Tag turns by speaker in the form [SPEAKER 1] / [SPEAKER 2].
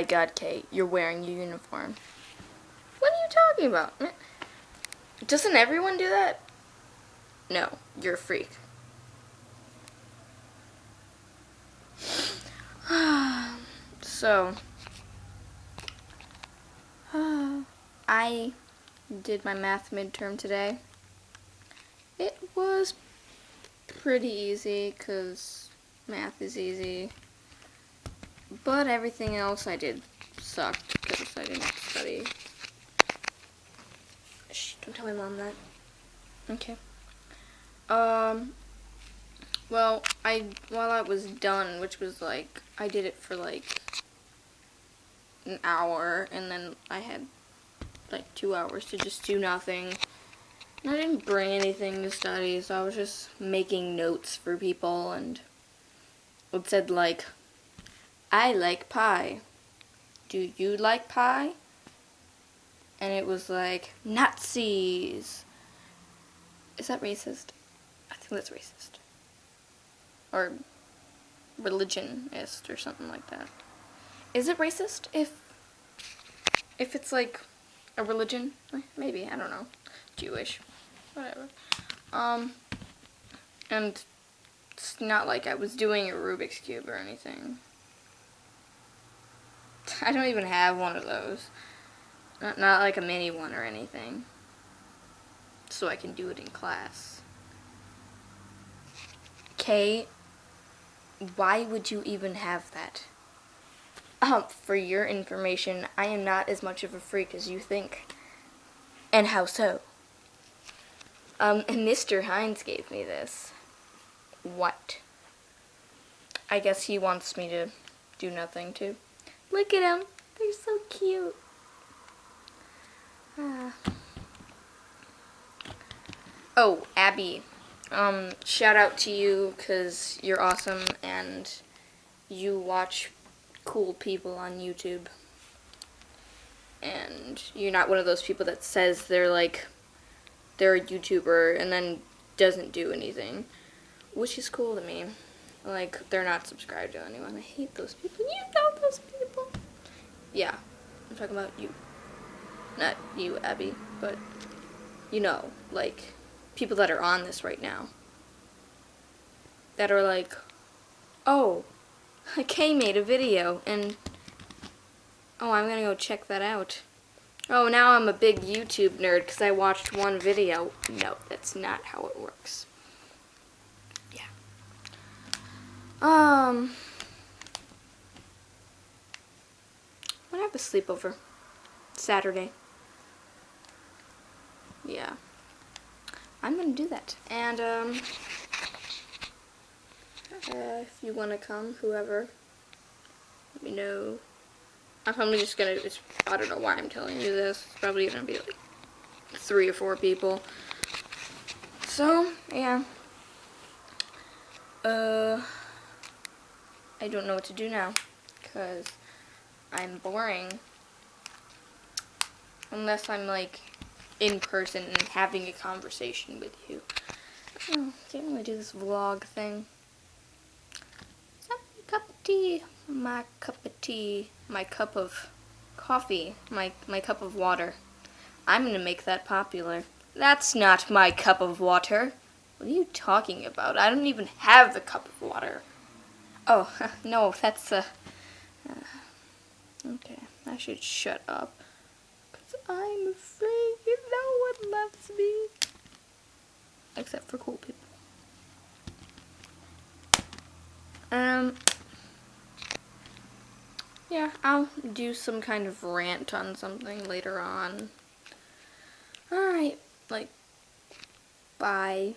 [SPEAKER 1] my god, Kate, you're wearing your uniform. What are you talking about? Doesn't everyone do that? No, you're a freak. So, I did my math midterm today. It was pretty easy because math is easy, but everything else I did sucked because I didn't study. Shh, don't tell my mom that. Okay. Well, while I was done, which was like, I did it for like an hour, and then I had like 2 hours to just do nothing. And I didn't bring anything to study, so I was just making notes for people, and it said like, I like pie. Do you like pie? And it was like, Nazis. Is that racist? I think that's racist. Or religionist or something like that. Is it racist if it's like a religion? Maybe, I don't know. Jewish. Whatever. And it's not like I was doing a Rubik's Cube or anything. I don't even have one of those. Not like a mini one or anything. So I can do it in class. Kate, why would you even have that? For your information, I am not as much of a freak as you think. And how so? And Mr. Hines gave me this. What? I guess he wants me to do nothing too. Look at them. They're so cute. Oh, Abbie. Shout out to you because you're awesome and you watch cool people on YouTube. And you're not one of those people that says they're a YouTuber and then doesn't do anything. Which is cool to me. Like, they're not subscribed to anyone. I hate those people. You know those people. Yeah, I'm talking about you. Not you, Abbie, but you know, like, people that are on this right now. That are like, oh, Kay made a video, and oh, I'm gonna go check that out. Oh, now I'm a big YouTube nerd because I watched one video. No, that's not how it works. Yeah. I'm gonna have a sleepover Saturday. Yeah. I'm gonna do that. And, if you wanna come, whoever, let me know. I'm probably just gonna, I don't know why I'm telling you this. It's probably gonna be like 3 or 4 people. So, yeah. I don't know what to do now, because I'm boring. Unless I'm like in person and having a conversation with you. Oh, can't really do this vlog thing. Is that my cup of tea? My cup of tea. My cup of coffee. My cup of water. I'm gonna make that popular. That's not my cup of water. What are you talking about? I don't even have the cup of water. Oh, no, that's, okay, I should shut up. Because I'm afraid no one loves me. Except for cool people. Yeah, I'll do some kind of rant on something later on. Alright, like, bye.